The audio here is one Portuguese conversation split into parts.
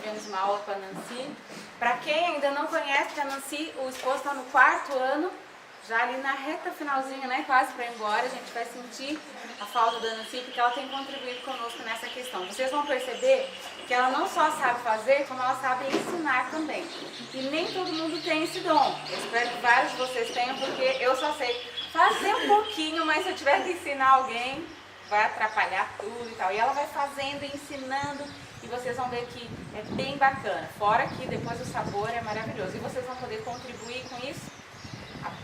tivemos uma aula com a Nancy. Para quem ainda não conhece a Nancy, o esposo está no 4º ano, já ali na reta finalzinha, né, quase para ir embora. A gente vai sentir a falta da Nancy, porque ela tem contribuído conosco nessa questão. Vocês vão perceber que ela não só sabe fazer, como ela sabe ensinar também. E nem todo mundo tem esse dom. Eu espero que vários de vocês tenham, porque eu só sei fazer um pouquinho, mas se eu tiver que ensinar alguém, vai atrapalhar tudo e tal. E ela vai fazendo, ensinando, e vocês vão ver que é bem bacana. Fora que depois o sabor é maravilhoso. E vocês vão poder contribuir com isso,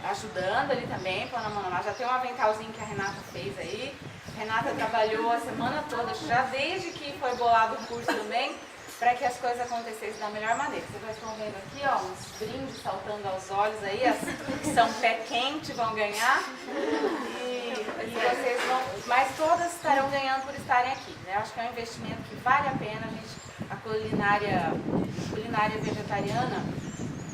ajudando ali também, pondo a mão na massa. Já tem um aventalzinho que a Renata fez aí. A Renata trabalhou a semana toda, já desde que foi bolado o curso também, para que as coisas acontecessem da melhor maneira. Vocês estão vendo aqui, ó, uns brindes saltando aos olhos aí, as que são pé quente vão ganhar. E vocês vão, mas todas estarão ganhando por estarem aqui, né? Eu acho que é um investimento que vale a pena. A culinária vegetariana,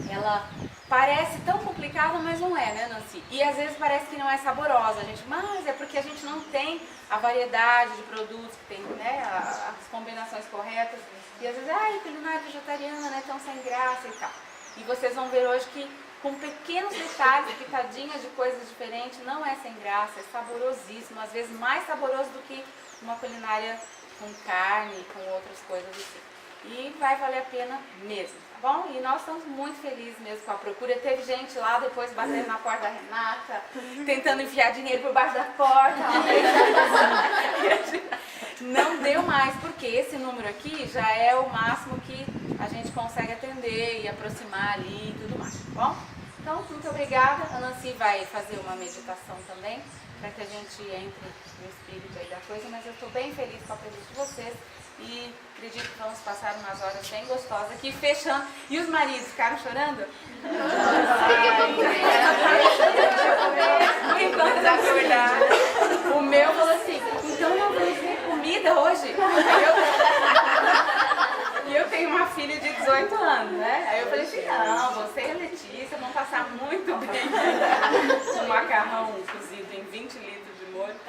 ela parece tão complicada, mas não é, né, Nancy? E às vezes parece que não é saborosa, mas é porque a gente não tem a variedade de produtos, que tem, né, as combinações corretas. E às vezes, culinária vegetariana, né, tão sem graça e tal. E vocês vão ver hoje que com pequenos detalhes, pitadinhas de coisas diferentes, não é sem graça, é saborosíssimo, às vezes mais saboroso do que uma culinária com carne, com outras coisas assim. E vai valer a pena mesmo, tá bom? E nós estamos muito felizes mesmo com a procura. Teve gente lá depois batendo na porta da Renata, tentando enfiar dinheiro por baixo da porta. Não deu mais, porque esse número aqui já é o máximo que a gente consegue atender e aproximar ali e tudo mais, tá bom? Então, muito obrigada. A Nancy vai fazer uma meditação também, para que a gente entre no espírito aí da coisa, mas eu estou bem feliz com a presença de vocês e acredito que vamos passar umas horas bem gostosas aqui, fechando. E os maridos ficaram chorando? Enquanto acordaram, o meu falou assim, então não vamos ter comida hoje? E eu tenho uma filha de 18 anos, né? Aí eu falei assim, não, você e a Letícia vão passar muito bem um macarrão cozido em 20 litros de molho.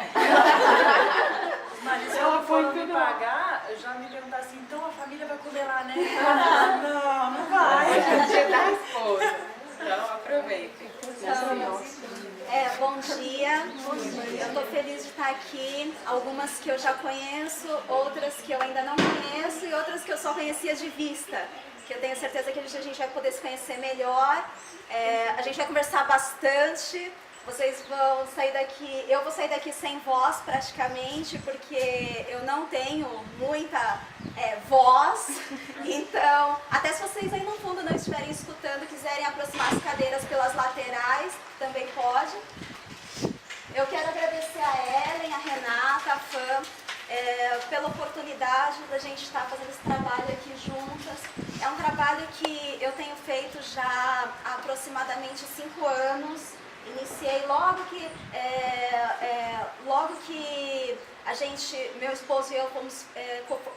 Mas se ela for me pagar, eu já me perguntar assim, então a família vai comer lá, né? Não vai. Hoje é o dia da esposa, então aproveitem. Bom dia. Eu estou feliz de estar aqui. Algumas que eu já conheço, outras que eu ainda não conheço e outras que eu só conhecia de vista. Que eu tenho certeza que a gente vai poder se conhecer melhor. A gente vai conversar bastante. Vocês vão sair daqui, eu vou sair daqui sem voz praticamente, porque eu não tenho muita voz. Então, até se vocês aí no fundo não estiverem escutando, quiserem aproximar as cadeiras pelas laterais, também pode. Eu quero agradecer a Ellen, a Renata, a Fã, pela oportunidade da gente estar fazendo esse trabalho aqui juntas. É um trabalho que eu tenho feito já há aproximadamente 5 anos. Iniciei logo que a gente, meu esposo e eu fomos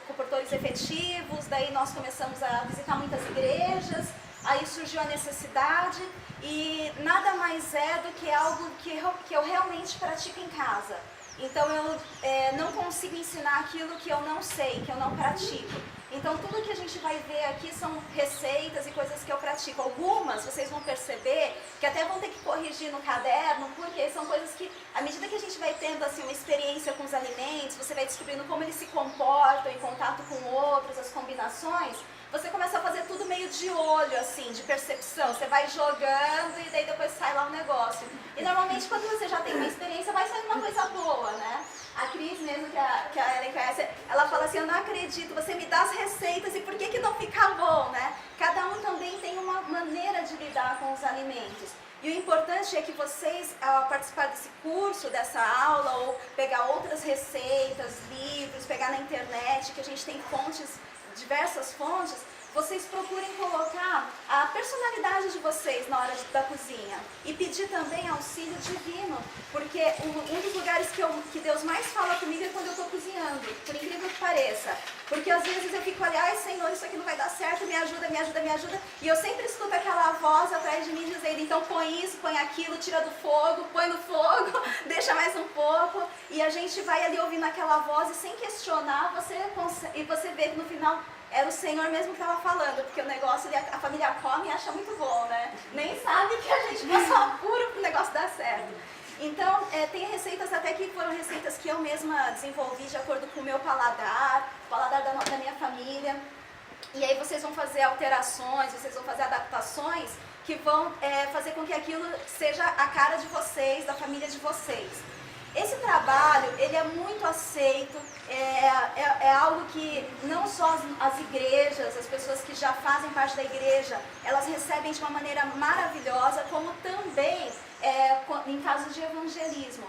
comportores efetivos, daí nós começamos a visitar muitas igrejas, aí surgiu a necessidade e nada mais é do que algo que eu realmente pratico em casa. Então eu não consigo ensinar aquilo que eu não sei, que eu não pratico. Então tudo que a gente vai ver aqui são receitas e coisas que eu pratico. Algumas vocês vão perceber que até vão ter que corrigir no caderno, porque são coisas que, à medida que a gente vai tendo assim, uma experiência com os alimentos, você vai descobrindo como eles se comportam em contato com outros, as combinações, você começa a fazer tudo meio de olho, assim, de percepção. Você vai jogando e daí depois sai lá um negócio. E normalmente quando você já tem uma experiência, vai sair uma coisa boa, né? A Cris mesmo, que a Ellen conhece, ela fala assim, eu não acredito, você me dá as receitas e por que não fica bom, né? Cada um também tem uma maneira de lidar com os alimentos. E o importante é que vocês, ao participar desse curso, dessa aula, ou pegar outras receitas, livros, pegar na internet, que a gente tem fontes, diversas fontes, vocês procurem colocar a personalidade de vocês na hora da cozinha e pedir também auxílio divino, porque um dos lugares que Deus mais fala comigo é quando eu estou cozinhando, por incrível que pareça, porque às vezes eu fico ali, ai Senhor, isso aqui não vai dar certo, me ajuda, me ajuda, me ajuda, e eu sempre escuto aquela voz atrás de mim dizendo, então põe isso, põe aquilo, tira do fogo, põe no fogo, deixa mais um pouco, e a gente vai ali ouvindo aquela voz e sem questionar, você vê que no final era o Senhor mesmo que estava falando, porque o negócio, a família come e acha muito bom, né? Nem sabe que a gente passou apuro para o negócio dar certo. Então, tem receitas até que foram receitas que eu mesma desenvolvi de acordo com o meu paladar, o paladar da minha família. E aí vocês vão fazer alterações, vocês vão fazer adaptações que vão fazer com que aquilo seja a cara de vocês, da família de vocês. Esse trabalho, ele é muito aceito, é algo que não só as igrejas, as pessoas que já fazem parte da igreja, elas recebem de uma maneira maravilhosa, como também em casos de evangelismo.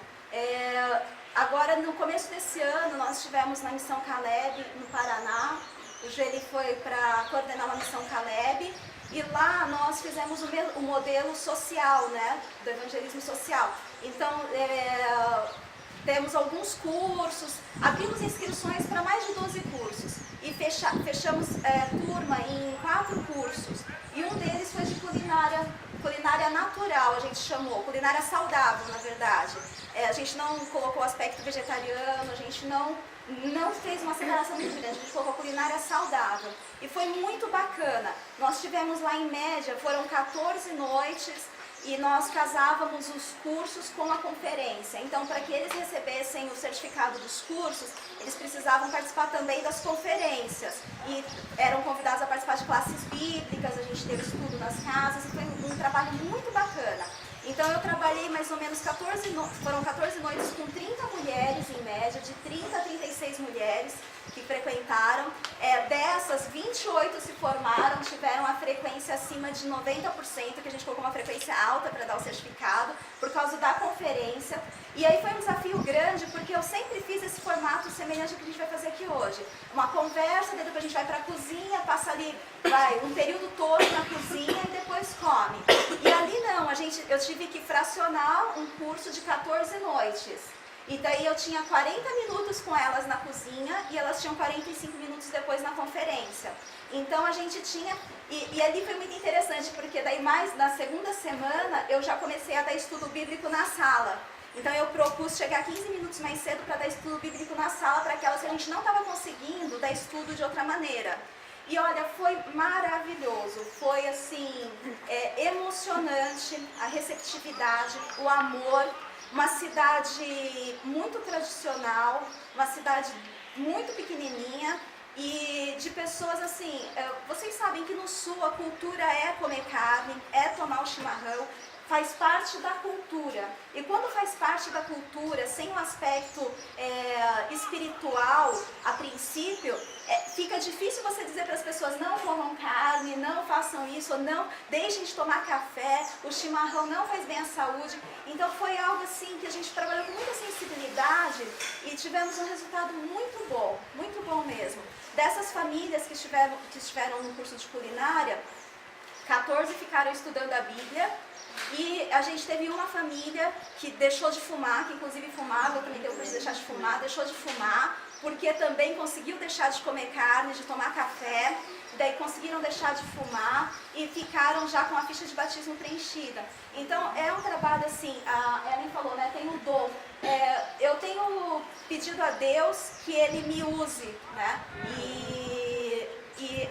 Agora, no começo desse ano, nós estivemos na Missão Caleb, no Paraná. O Geli foi para coordenar uma Missão Caleb. E lá nós fizemos o modelo social, né, do evangelismo social. Então, temos alguns cursos, abrimos inscrições para mais de 12 cursos. E fechamos turma em 4 cursos. E um deles foi de culinária natural, a gente chamou, culinária saudável, na verdade. A gente não colocou o aspecto vegetariano, a gente não fez uma separação muito grande, a gente colocou culinária saudável. E foi muito bacana. Nós tivemos lá, em média, foram 14 noites e nós casávamos os cursos com a conferência. Então, para que eles recebessem o certificado dos cursos, eles precisavam participar também das conferências. E eram convidados a participar de classes bíblicas, a gente teve estudo nas casas, e foi um trabalho muito bacana. Então eu trabalhei mais ou menos 14 noites com 30 mulheres em média, de 30 a 36 mulheres que frequentaram. Dessas, 28 se formaram, tiveram a frequência acima de 90%, que a gente colocou uma frequência alta para dar o certificado, por causa da conferência. E aí foi um desafio grande, porque eu sempre fiz esse formato semelhante ao que a gente vai fazer aqui hoje. Uma conversa, depois a gente vai para a cozinha, passa ali um período todo na cozinha e depois come. E ali não, eu tive que fracionar um curso de 14 noites. E daí eu tinha 40 minutos com elas na cozinha e elas tinham 45 minutos depois na conferência. Então a gente tinha, e ali foi muito interessante, porque daí mais na segunda semana eu já comecei a dar estudo bíblico na sala. Então eu propus chegar 15 minutos mais cedo para dar estudo bíblico na sala, para aquelas que a gente não estava conseguindo dar estudo de outra maneira. E olha, foi maravilhoso, foi assim, emocionante a receptividade, o amor, uma cidade muito tradicional, uma cidade muito pequenininha e de pessoas assim, vocês sabem que no sul a cultura é comer carne, é tomar o chimarrão, faz parte da cultura. E quando faz parte da cultura, sem um aspecto espiritual, a princípio, fica difícil você dizer para as pessoas: não comam carne, não façam isso, ou não deixem de tomar café, o chimarrão não faz bem à saúde. Então foi algo assim que a gente trabalhou com muita sensibilidade e tivemos um resultado muito bom mesmo. Dessas famílias que estiveram no curso de culinária, 14 ficaram estudando a Bíblia. E a gente teve uma família que deixou de fumar, que inclusive fumava, eu também dei o curso de deixar de fumar, deixou de fumar, porque também conseguiu deixar de comer carne, de tomar café, daí conseguiram deixar de fumar e ficaram já com a ficha de batismo preenchida. Então é um trabalho assim, a Ellen falou, né, tem um dom. Eu tenho pedido a Deus que Ele me use, né,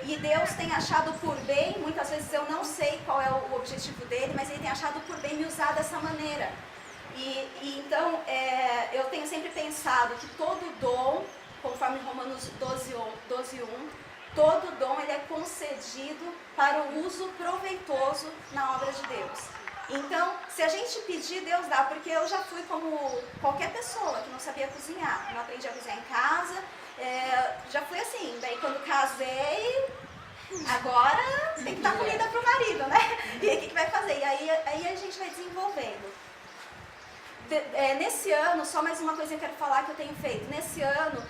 e Deus tem achado por bem, muitas vezes eu não sei qual é o objetivo dele, mas Ele tem achado por bem me usar dessa maneira. Então, eu tenho sempre pensado que todo dom, conforme Romanos 12:1, todo dom ele é concedido para o uso proveitoso na obra de Deus. Então, se a gente pedir, Deus dá, porque eu já fui como qualquer pessoa que não sabia cozinhar, não aprendi a cozinhar em casa. Já fui assim, daí quando casei, agora tem que dar comida pro marido, né? E aí o que vai fazer? E aí a gente vai desenvolvendo. Nesse ano, só mais uma coisa que eu quero falar que eu tenho feito. Nesse ano,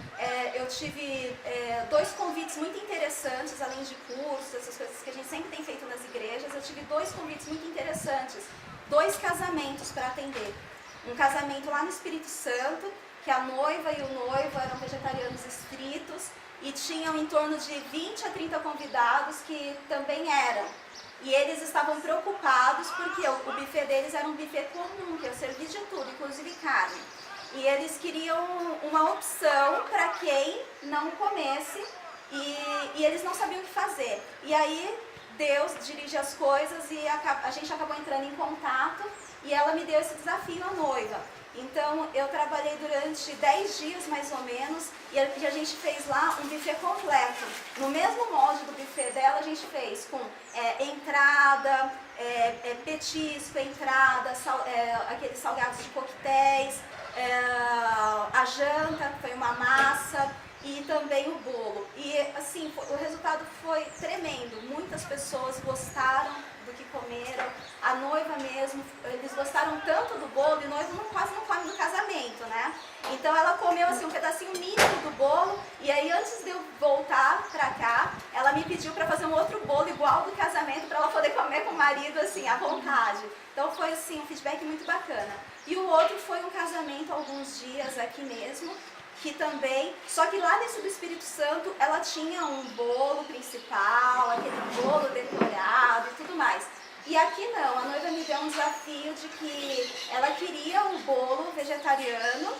eu tive 2 convites muito interessantes, além de cursos, essas coisas que a gente sempre tem feito nas igrejas. Eu tive 2 convites muito interessantes, 2 casamentos para atender. Um casamento lá no Espírito Santo, que a noiva e o noivo eram vegetarianos estritos e tinham em torno de 20 a 30 convidados que também eram. E eles estavam preocupados porque o buffet deles era um buffet comum, que ia servir de tudo, inclusive carne. E eles queriam uma opção para quem não comesse e eles não sabiam o que fazer. E aí Deus dirige as coisas e a gente acabou entrando em contato e ela me deu esse desafio, a noiva. Então eu trabalhei durante 10 dias mais ou menos e a gente fez lá um buffet completo. No mesmo molde do buffet dela a gente fez com entrada, petisco, entrada, aqueles salgados de coquetéis, a janta, foi uma massa e também o bolo. E assim, o resultado foi tremendo. Muitas pessoas gostaram do que comeram. A noiva mesmo, eles gostaram tanto do bolo e o noivo quase não come no casamento, né? Então ela comeu assim um pedacinho mínimo do bolo e aí antes de eu voltar pra cá, ela me pediu para fazer um outro bolo igual do casamento para ela poder comer com o marido assim à vontade. Então foi assim um feedback muito bacana. E o outro foi um casamento há alguns dias aqui mesmo, que também, só que lá nesse do Espírito Santo, ela tinha um bolo principal, aquele bolo decorado e tudo mais. E aqui não, a noiva me deu um desafio de que ela queria um bolo vegetariano,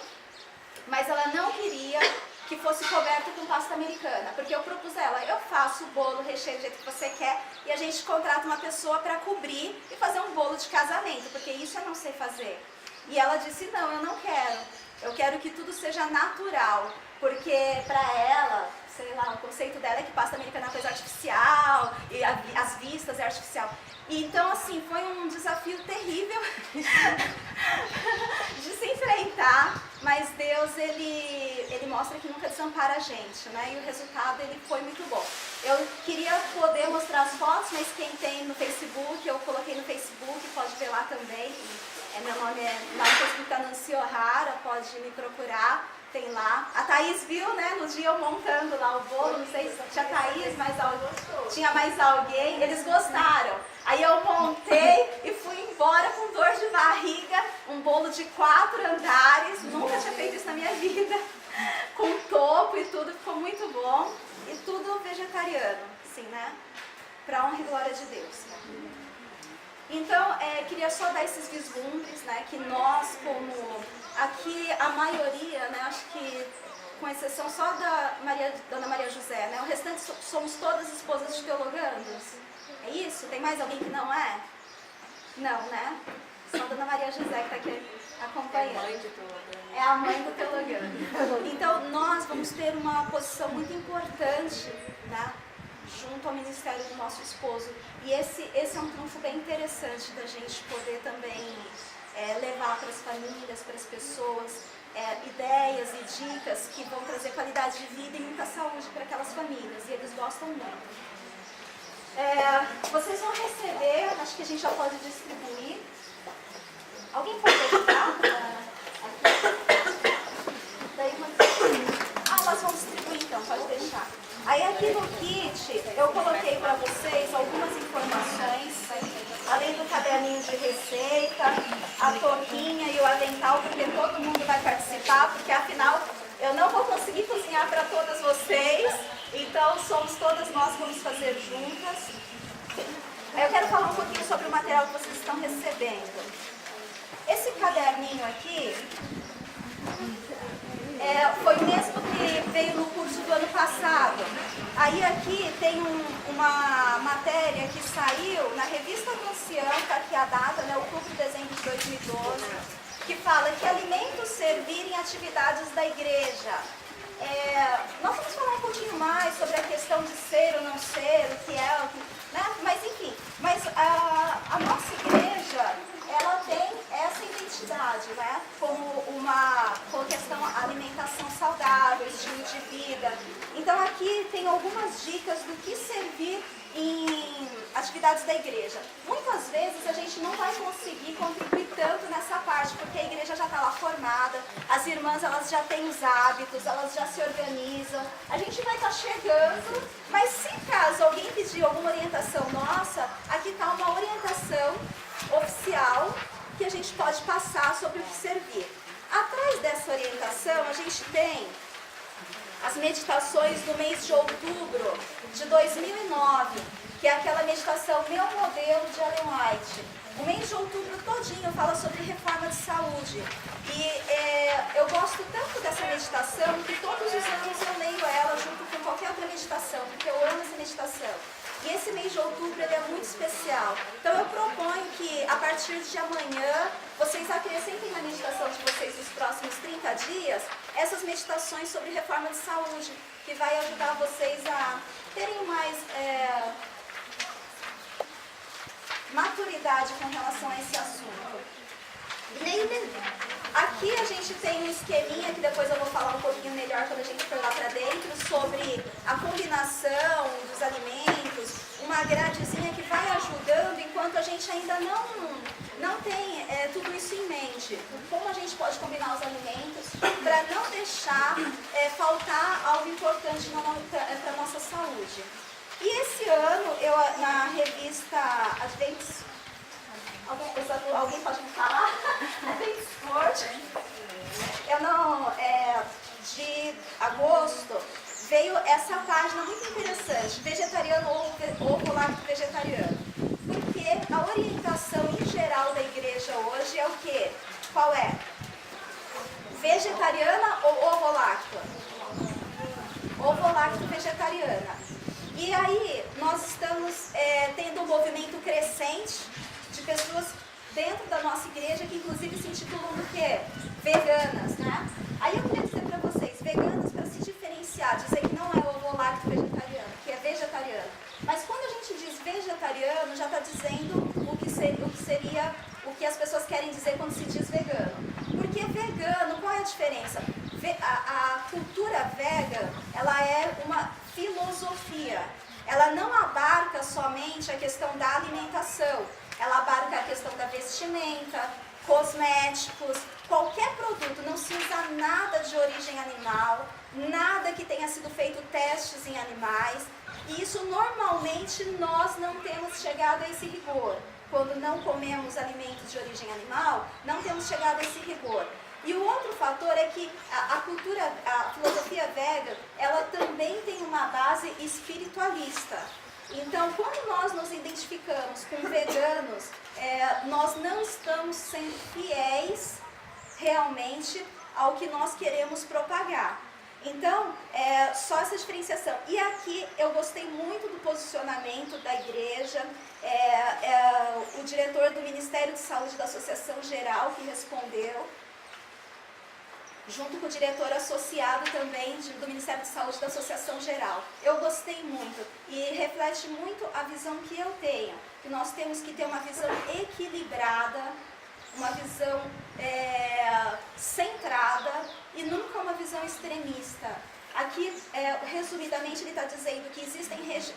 mas ela não queria que fosse coberto com pasta americana, porque eu propus a ela, eu faço o bolo recheio do jeito que você quer e a gente contrata uma pessoa para cobrir e fazer um bolo de casamento, porque isso eu não sei fazer. E ela disse, não, eu não quero. Eu quero que tudo seja natural, porque para ela, sei lá, o conceito dela é que pasta americana é uma coisa artificial, e as vistas é artificial. E então, assim, foi um desafio terrível de se enfrentar, mas Deus, ele mostra que nunca desampara a gente, né? E o resultado, ele foi muito bom. Eu queria poder mostrar as fotos, mas quem tem no Facebook, eu coloquei no Facebook, pode ver lá também. Meu nome lá no Facebook está Nancy O'Hara, pode me procurar, tem lá. A Thaís viu, né, no dia eu montando lá o bolo, não sei se tinha Thaís, mas tinha mais alguém, eles gostaram. Aí eu montei e fui embora com dor de barriga, um bolo de 4 andares, nunca tinha feito isso na minha vida, com topo e tudo, ficou muito bom. E tudo vegetariano, assim, né, para honra e glória de Deus. Então, queria só dar esses vislumbres, né, que nós, como aqui a maioria, né, acho que com exceção só da Dona Maria José, né, o restante somos todas esposas de teologandos. É isso? Tem mais alguém que não é? Não, né? Só a Dona Maria José que está aqui acompanhando. É a mãe do teologando. Então, nós vamos ter uma posição muito importante, né, junto ao ministério do nosso esposo. E esse é um trunfo bem interessante da gente poder também levar para as famílias, para as pessoas, ideias e dicas que vão trazer qualidade de vida e muita saúde para aquelas famílias. E eles gostam muito. Vocês vão receber, acho que a gente já pode distribuir. Alguém pode ajudar? Nós vamos distribuir então, pode deixar. Aí aqui no kit eu coloquei para vocês algumas informações, além do caderninho de receita, a touquinha e o avental, porque todo mundo vai participar, porque afinal eu não vou conseguir cozinhar para todas vocês, então somos todas nós que vamos fazer juntas. Eu quero falar um pouquinho sobre o material que vocês estão recebendo. Esse caderninho aqui foi o mesmo que veio no curso do ano passado. Aí aqui tem uma matéria que saiu na revista do Ancião, está aqui a data, né, outubro e dezembro de 2012, que fala que alimentos servir em atividades da igreja. Nós vamos falar um pouquinho mais sobre a questão de ser ou não ser, o que é, né? Mas enfim, a nossa igreja, ela tem essa identidade, né? Como questão alimentação saudável, estilo de vida. Então aqui tem algumas dicas do que servir em atividades da igreja. Muitas vezes a gente não vai conseguir contribuir tanto nessa parte, porque a igreja já está lá formada, as irmãs elas já têm os hábitos, elas já se organizam, a gente vai estar chegando, mas se caso alguém pedir alguma orientação nossa, aqui está uma orientação oficial que a gente pode passar sobre o que servir. Atrás dessa orientação a gente tem as meditações do mês de outubro de 2009, que é aquela meditação Meu Modelo, de Ellen White. O mês de outubro todinho fala sobre reforma de saúde. E eu gosto tanto dessa meditação que todos os anos eu leio ela junto com qualquer outra meditação, porque eu amo essa meditação. E esse mês de outubro ele é muito especial. Então eu proponho que a partir de amanhã vocês acrescentem na meditação de vocês nos próximos 30 dias essas meditações sobre reforma de saúde, que vai ajudar vocês a terem mais maturidade com relação a esse assunto. Aqui a gente tem um esqueminha que depois eu vou falar um pouquinho melhor quando a gente for lá para dentro, sobre a combinação dos alimentos, uma gradezinha que vai ajudando enquanto a gente ainda não tem tudo isso em mente. Como a gente pode combinar os alimentos para não deixar faltar algo importante para a nossa saúde. E esse ano, eu na revista Adventist, alguém pode me falar? Adventist World, de agosto, veio essa página muito interessante, vegetariano ou ovo lácteo vegetariano. Porque a orientação em geral da igreja hoje é o quê? Qual é? Vegetariana ou ovo lácteo? Ovo lácteo vegetariana. E aí, nós estamos tendo um movimento crescente de pessoas dentro da nossa igreja que inclusive se intitulam do quê? Veganas, né? Aí eu queria dizer para vocês, veganas para se diferenciar, dizer que não é ovo lácteo vegetariano, que é vegetariano. Mas quando a gente diz vegetariano, já está dizendo o que as pessoas querem dizer quando se diz vegano. Porque vegano, qual é a diferença? A cultura vega, ela é uma filosofia. Ela não abarca somente a questão da alimentação, ela abarca a questão da vestimenta, cosméticos, qualquer produto, não se usa nada de origem animal, nada que tenha sido feito testes em animais, e isso normalmente nós não temos chegado a esse rigor. Quando não comemos alimentos de origem animal, não temos chegado a esse rigor. E o outro fator é que a filosofia vega, ela também tem uma base espiritualista. Então, quando nós nos identificamos com veganos, nós não estamos sendo fiéis realmente ao que nós queremos propagar. Então, só essa diferenciação. E aqui eu gostei muito do posicionamento da igreja, o diretor do Ministério de Saúde da Associação Geral que respondeu, junto com o diretor associado também do Ministério de Saúde da Associação Geral. Eu gostei muito e reflete muito a visão que eu tenho, que nós temos que ter uma visão equilibrada, uma visão centrada e nunca uma visão extremista. Aqui, resumidamente, ele está dizendo que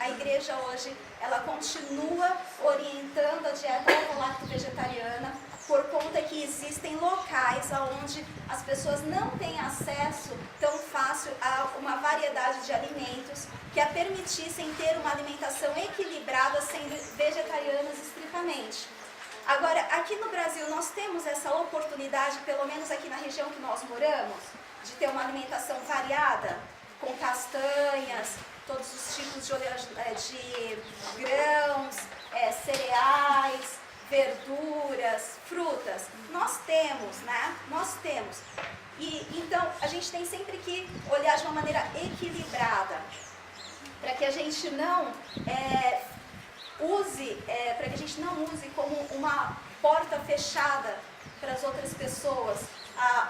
a igreja hoje, ela continua orientando a dieta ovo-lácteo-vegetariana, por conta que existem locais onde as pessoas não têm acesso tão fácil a uma variedade de alimentos que a permitissem ter uma alimentação equilibrada, sendo vegetarianas estritamente. Agora, aqui no Brasil, nós temos essa oportunidade, pelo menos aqui na região que nós moramos, de ter uma alimentação variada, com castanhas, todos os tipos de grãos, cereais, verduras, frutas. Nós temos, né? Nós temos. E então a gente tem sempre que olhar de uma maneira equilibrada, para que a gente não use como uma porta fechada para as outras pessoas.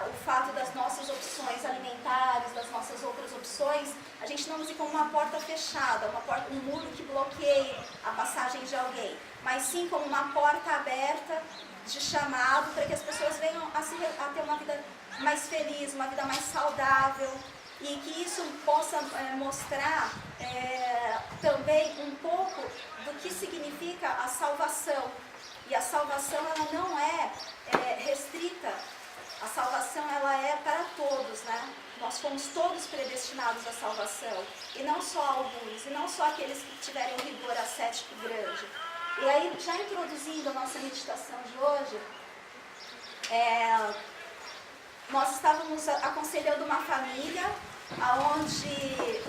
O fato das nossas opções alimentares, das nossas outras opções, a gente não use como uma porta fechada, um muro que bloqueie a passagem de alguém, mas sim como uma porta aberta de chamado para que as pessoas venham a ter uma vida mais feliz, uma vida mais saudável, e que isso possa mostrar também um pouco do que significa a salvação. E a salvação, ela não é restrita. A salvação, ela é para todos, né? Nós fomos todos predestinados à salvação. E não só alguns, e não só aqueles que tiverem um rigor ascético grande. E aí, já introduzindo a nossa meditação de hoje, nós estávamos aconselhando uma família onde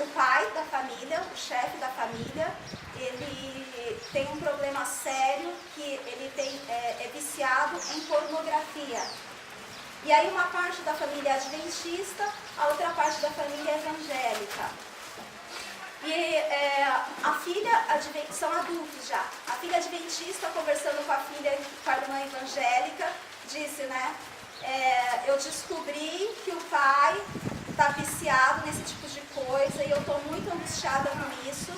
o pai da família, o chefe da família, família, ele tem um problema sério, que ele é viciado em pornografia. E aí uma parte da família é adventista, a outra parte da família é evangélica. E a filha, são adultos já, a filha adventista conversando com a irmã evangélica, disse, né, eu descobri que o pai está viciado nesse tipo de coisa e eu estou muito angustiada com isso,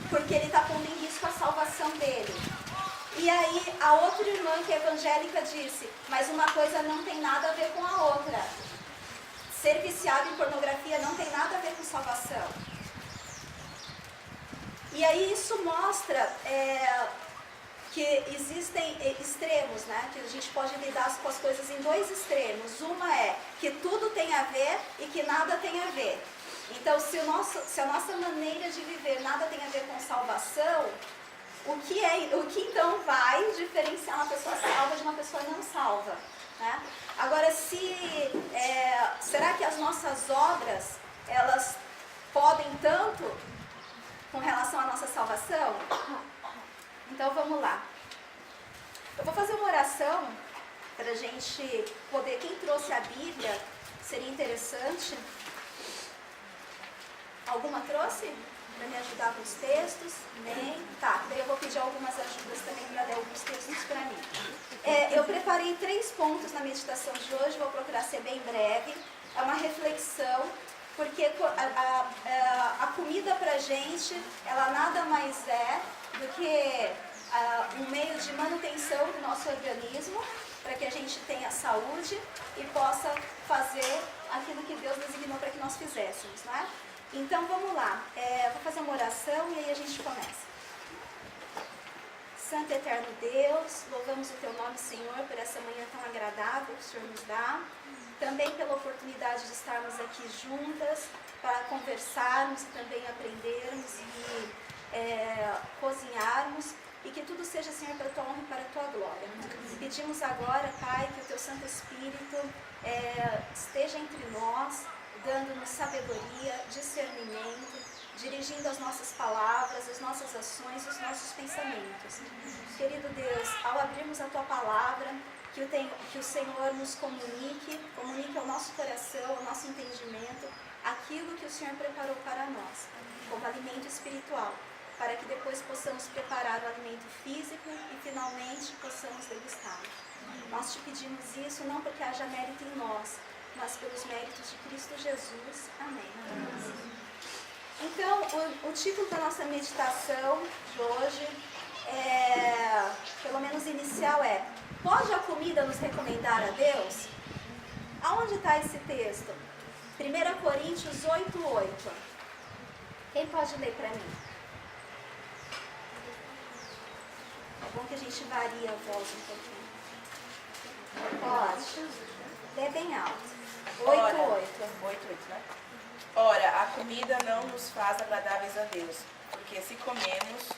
porque ele está pondo em risco a salvação dele. E aí a outra irmã, que é evangélica, disse, mas uma coisa não tem nada a ver com a outra. Ser viciado em pornografia não tem nada a ver com salvação. E aí isso mostra que existem extremos, né? Que a gente pode lidar com as coisas em dois extremos. Uma é que tudo tem a ver e que nada tem a ver. Então, se a nossa maneira de viver nada tem a ver com salvação, o que então vai diferenciar uma pessoa salva de uma pessoa não salva? Né? Agora, será que as nossas obras, elas podem tanto com relação à nossa salvação? Então vamos lá. Eu vou fazer uma oração para a gente poder, quem trouxe a Bíblia, seria interessante. Alguma trouxe? Para me ajudar com os textos? Nem? Tá, daí eu vou pedir algumas ajudas também para ler alguns textos para mim. Eu preparei 3 pontos na meditação de hoje, vou procurar ser bem breve. É uma reflexão, porque a comida para a gente, ela nada mais é do que um meio de manutenção do nosso organismo, para que a gente tenha saúde e possa fazer aquilo que Deus designou para que nós fizéssemos, não é? Então vamos lá, vou fazer uma oração e aí a gente começa. Santo e eterno Deus, louvamos o Teu nome, Senhor, por essa manhã tão agradável que o Senhor nos dá. Também pela oportunidade de estarmos aqui juntas para conversarmos e também aprendermos e cozinharmos. E que tudo seja, Senhor, para a Tua honra e para a Tua glória. Pedimos agora, Pai, que o Teu Santo Espírito esteja entre nós, dando-nos sabedoria, discernimento, dirigindo as nossas palavras, as nossas ações, os nossos pensamentos. Querido Deus, ao abrirmos a Tua palavra, que o Senhor nos comunique ao nosso coração, ao nosso entendimento, aquilo que o Senhor preparou para nós, como alimento espiritual, para que depois possamos preparar o alimento físico e finalmente possamos degustá-lo. Nós te pedimos isso não porque haja mérito em nós, mas pelos méritos de Cristo Jesus. Amém. Então, o título da nossa meditação de hoje, pelo menos inicial, é: pode a comida nos recomendar a Deus? Aonde está esse texto? 1 Coríntios 8:8. Quem pode ler para mim? É bom que a gente varia a voz um pouquinho. Pode. Lê bem alto. 8:8, né? Ora, a comida não nos faz agradáveis a Deus, porque se comemos